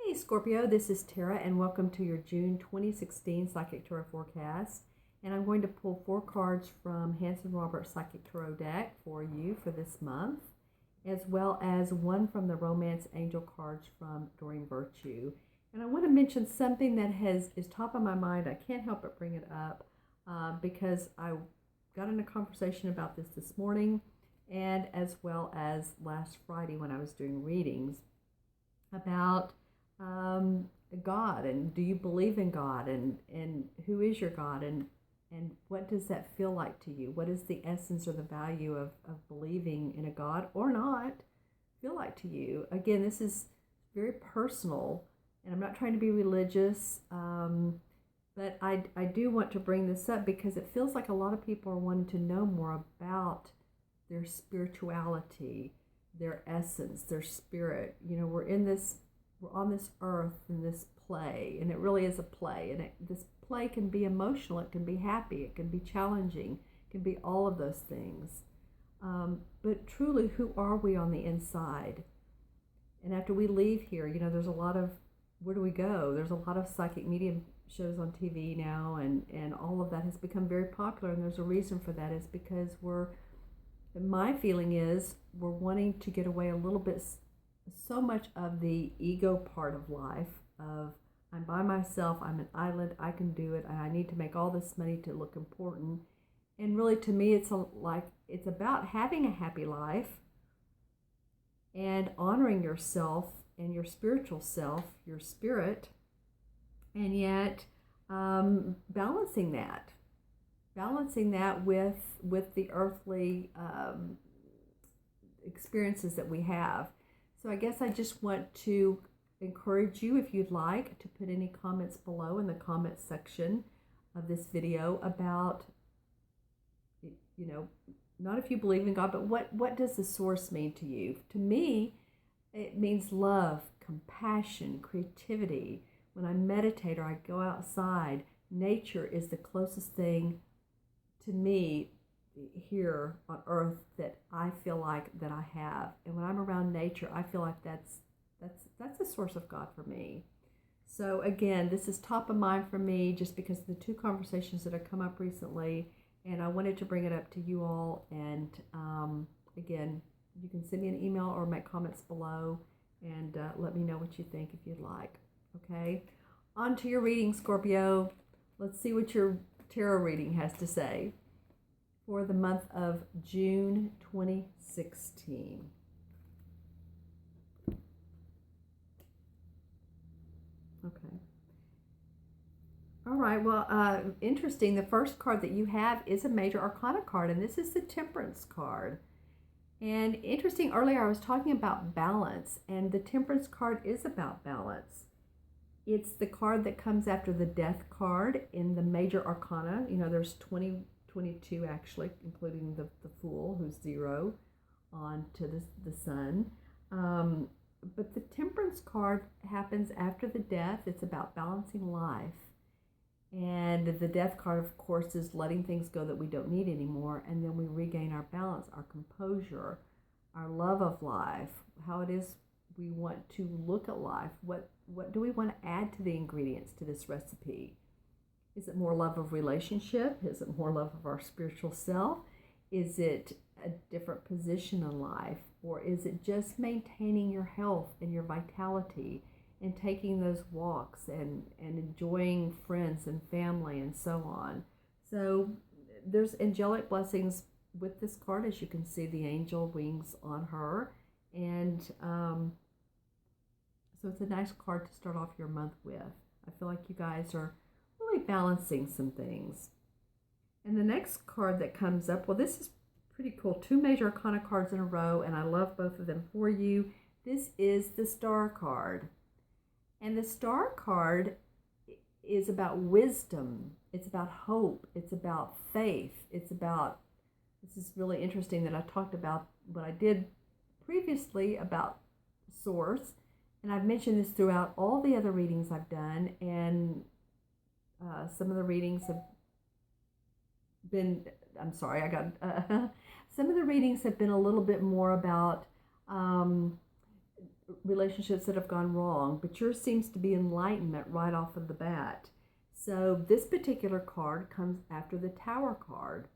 Hey Scorpio, this is Tara and welcome to your June 2016 Psychic Tarot forecast. And I'm going to pull 4 cards from Hanson Roberts Psychic Tarot deck for you for this month, as well as one from the Romance Angel cards from Doreen Virtue. And I want to mention something that is top of my mind. I can't help but bring it up because I got in a conversation about this morning, and as well as last Friday when I was doing readings about God, and do you believe in God, and who is your God, and what does that feel like to you? What is the essence or the value of believing in a God or not feel like to you? Again, this is very personal, and I'm not trying to be religious, but I do want to bring this up because it feels like a lot of people are wanting to know more about their spirituality, their essence, their spirit. You know, we're on this earth in this play, and it really is a play, and this play can be emotional, it can be happy, it can be challenging, it can be all of those things. But truly, who are we on the inside? And after we leave here, you know, there's a lot of, where do we go? There's a lot of psychic medium shows on TV now, and all of that has become very popular, and there's a reason for that. Is because my feeling is we're wanting to get away a little bit, so much of the ego part of life, of I'm by myself, I'm an island, I can do it, and I need to make all this money to look important. And really, to me, it's about having a happy life and honoring yourself and your spiritual self, your spirit, and yet balancing that with the earthly experiences that we have. So I guess I just want to encourage you, if you'd like, to put any comments below in the comments section of this video about, you know, not if you believe in God, but what does the source mean to you? To me, it means love, compassion, creativity. When I meditate or I go outside, nature is the closest thing to me here on earth that I feel like that I have. And when I'm around nature, I feel like that's the source of God for me. So again, this is top of mind for me just because of the 2 conversations that have come up recently, and I wanted to bring it up to you all. And again, you can send me an email or make comments below and let me know what you think if you'd like. Okay, on to your reading, Scorpio. Let's see what your tarot reading has to say for the month of June 2016. Okay. All right. Well, interesting. The first card that you have is a major arcana card, and this is the Temperance card. And interesting, earlier I was talking about balance, and the Temperance card is about balance. It's the card that comes after the Death card in the major arcana. You know, there's 22 actually, including the Fool, who's 0, on to the Sun. But the Temperance card happens after the Death. It's about balancing life. And the Death card, of course, is letting things go that we don't need anymore, and then we regain our balance, our composure, our love of life, how it is we want to look at life. What do we want to add to the ingredients to this recipe? Is it more love of relationship? Is it more love of our spiritual self? Is it a different position in life? Or is it just maintaining your health and your vitality and taking those walks and enjoying friends and family and so on? So there's angelic blessings with this card. As you can see, the angel wings on her. And so it's a nice card to start off your month with. I feel like you guys are really balancing some things. And the next card that comes up, well, this is pretty cool. 2 major arcana cards in a row, and I love both of them for you. This is the Star card. And the Star card is about wisdom. It's about hope. It's about faith. It's about, this is really interesting that I talked about what I did previously about source. And I've mentioned this throughout all the other readings I've done, and some of the readings have been, some of the readings have been a little bit more about relationships that have gone wrong, but yours seems to be enlightenment right off of the bat. So this particular card comes after the Tower card.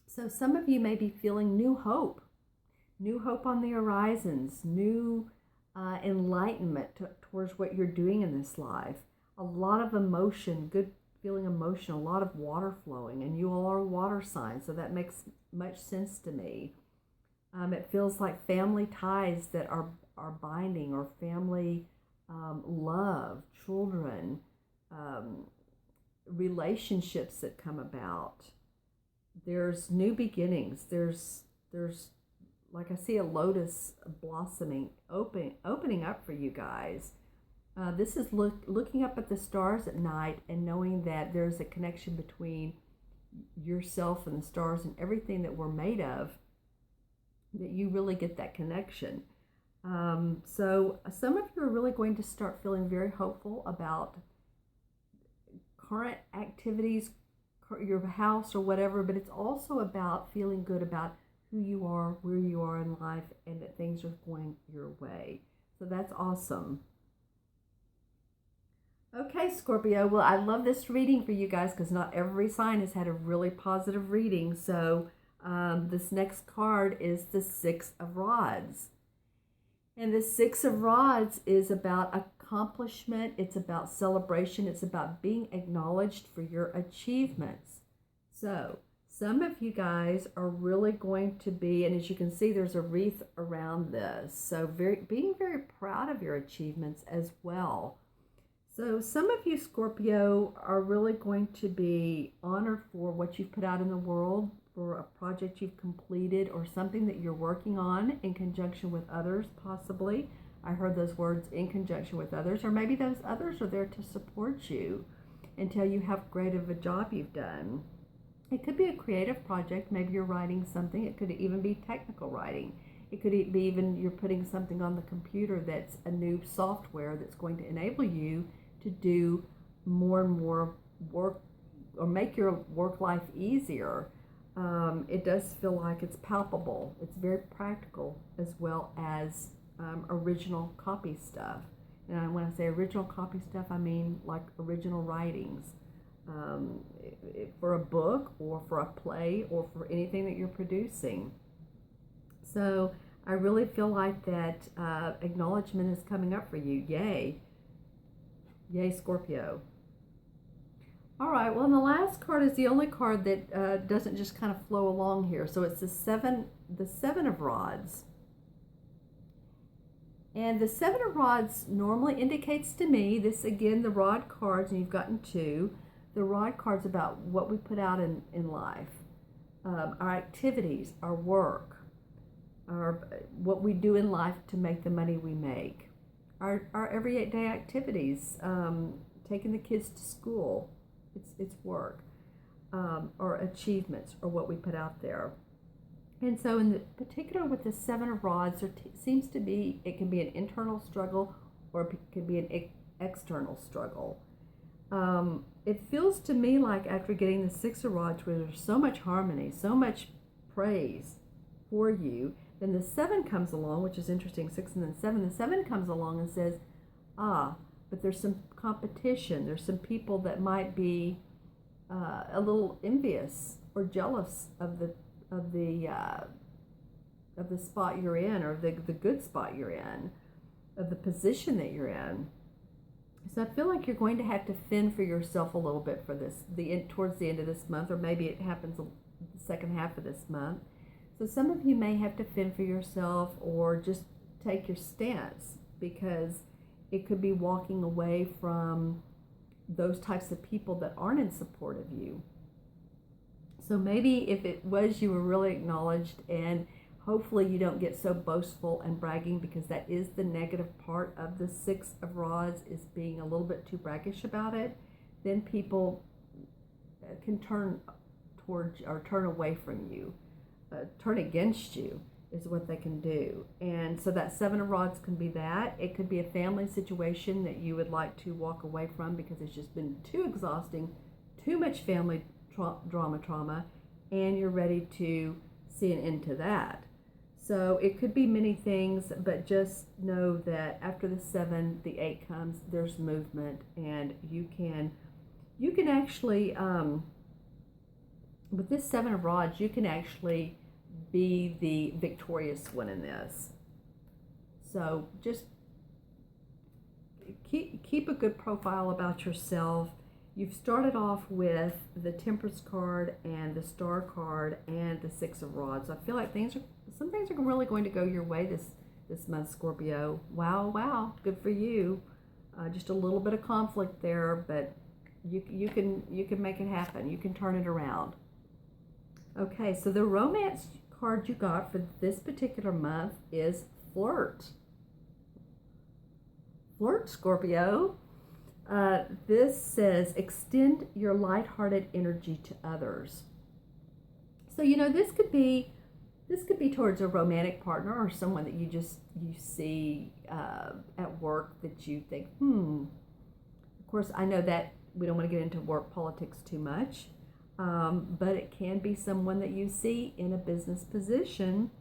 So some of you may be feeling new hope on the horizons, new enlightenment towards what you're doing in this life. A lot of emotion, good feeling emotion, a lot of water flowing, and you all are water signs, so that makes much sense to me. It feels like family ties that are binding, or family love, children, relationships that come about. There's new beginnings. There's like I see a lotus blossoming, opening up for you guys. This is looking up at the stars at night and knowing that there's a connection between yourself and the stars and everything that we're made of, that you really get that connection. So some of you are really going to start feeling very hopeful about current activities, your house or whatever, but it's also about feeling good about who you are, where you are in life, and that things are going your way. So that's awesome. Okay, Scorpio, well, I love this reading for you guys because not every sign has had a really positive reading. So this next card is the Six of Rods. And the Six of Rods is about accomplishment. It's about celebration. It's about being acknowledged for your achievements. So some of you guys are really going to be, and as you can see, there's a wreath around this. So being very proud of your achievements as well. So some of you, Scorpio, are really going to be honored for what you've put out in the world, for a project you've completed, or something that you're working on in conjunction with others, possibly. I heard those words, in conjunction with others, or maybe those others are there to support you and tell you how great of a job you've done. It could be a creative project. Maybe you're writing something. It could even be technical writing. It could be even you're putting something on the computer that's a new software that's going to enable you to do more and more work, or make your work life easier. It does feel like it's palpable. It's very practical, as well as original copy stuff. And when I say original copy stuff, I mean like original writings, for a book or for a play or for anything that you're producing. So I really feel like that acknowledgement is coming up for you. Yay. Yay, Scorpio. All right, well, and the last card is the only card that doesn't just kind of flow along here. So it's the Seven of Rods. And the Seven of Rods normally indicates to me, this again, the rod cards, and you've gotten two. The rod cards about what we put out in life, our activities, our work, what we do in life to make the money we make. Our everyday activities, taking the kids to school, it's work, or achievements, or what we put out there. And so in the particular with the Seven of Rods, there seems to be, it can be an internal struggle, or it can be an external struggle. It feels to me like after getting the Six of Rods, where there's so much harmony, so much praise for you, then the Seven comes along, which is interesting, 6 and then 7. The 7 comes along and says, but there's some competition. There's some people that might be a little envious or jealous of the spot you're in, or the good spot you're in, of the position that you're in. So I feel like you're going to have to fend for yourself a little bit for this, towards the end of this month, or maybe it happens the second half of this month. So some of you may have to fend for yourself, or just take your stance, because it could be walking away from those types of people that aren't in support of you. So maybe if it was, you were really acknowledged, and hopefully you don't get so boastful and bragging, because that is the negative part of the Six of Rods, is being a little bit too braggish about it. Then people can turn towards, or turn away from you. Turn against you is what they can do. And so that Seven of Rods can be that. It could be a family situation that you would like to walk away from because it's just been too exhausting, too much family trauma, and you're ready to see an end to that. So it could be many things, but just know that after the 7, the 8 comes, there's movement, and you can actually, with this 7 of Rods, you can actually be the victorious one in this. So just keep a good profile about yourself. You've started off with the Temperance card and the Star card and the 6 of Rods. I feel like some things are really going to go your way this month, Scorpio. Wow, good for you. Just a little bit of conflict there, but you can make it happen. You can turn it around. Okay, so the romance card you got for this particular month is Flirt. Flirt, Scorpio. This says extend your lighthearted energy to others. So this could be towards a romantic partner or someone that you see at work that you think, Of course, I know that we don't want to get into work politics too much, but it can be someone that you see in a business position,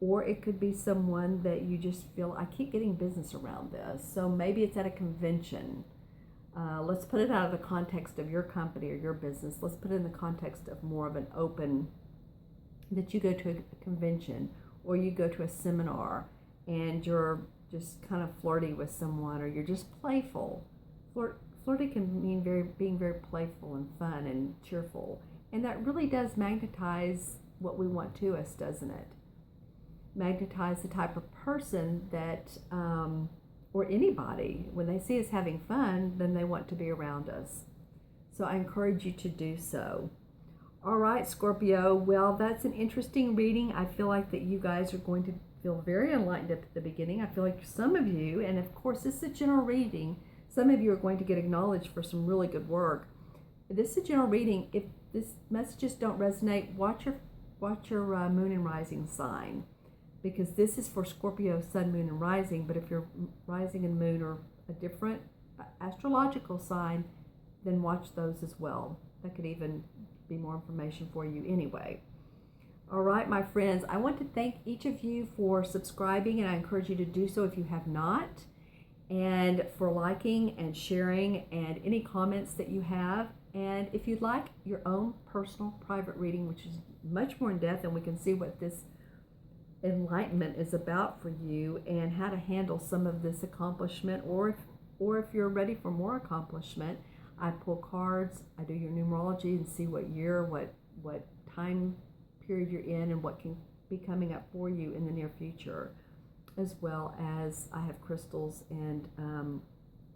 or it could be someone that you just feel, I keep getting business around this. So maybe it's at a convention. Let's put it out of the context of your company or your business. Let's put it in the context of more of an open, that you go to a convention or you go to a seminar and you're just kind of flirty with someone, or you're just playful. Flirty can mean being very playful and fun and cheerful. And that really does magnetize what we want to us, doesn't it? Magnetize the type of person that, or anybody, when they see us having fun, then they want to be around us. So I encourage you to do so. All right, Scorpio. Well, that's an interesting reading. I feel like that you guys are going to feel very enlightened at the beginning. I feel like some of you, and of course this is a general reading, some of you are going to get acknowledged for some really good work. This is a general reading. If this messages don't resonate, watch your moon and rising sign, because this is for Scorpio, sun, moon, and rising. But if your rising and moon are a different astrological sign, then watch those as well. That could even be more information for you anyway. All right, my friends, I want to thank each of you for subscribing, and I encourage you to do so if you have not, and for liking and sharing, and any comments that you have. And if you'd like your own personal private reading, which is much more in depth, and we can see what this enlightenment is about for you and how to handle some of this accomplishment, or if you're ready for more accomplishment, I pull cards, I do your numerology and see what year, what time period you're in, and what can be coming up for you in the near future, as well as I have crystals and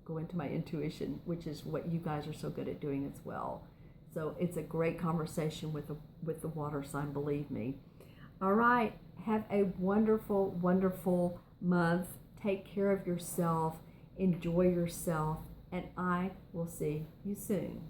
go into my intuition, which is what you guys are so good at doing as well. So it's a great conversation with the water sign, believe me. All right, have a wonderful, wonderful month. Take care of yourself, enjoy yourself, and I will see you soon.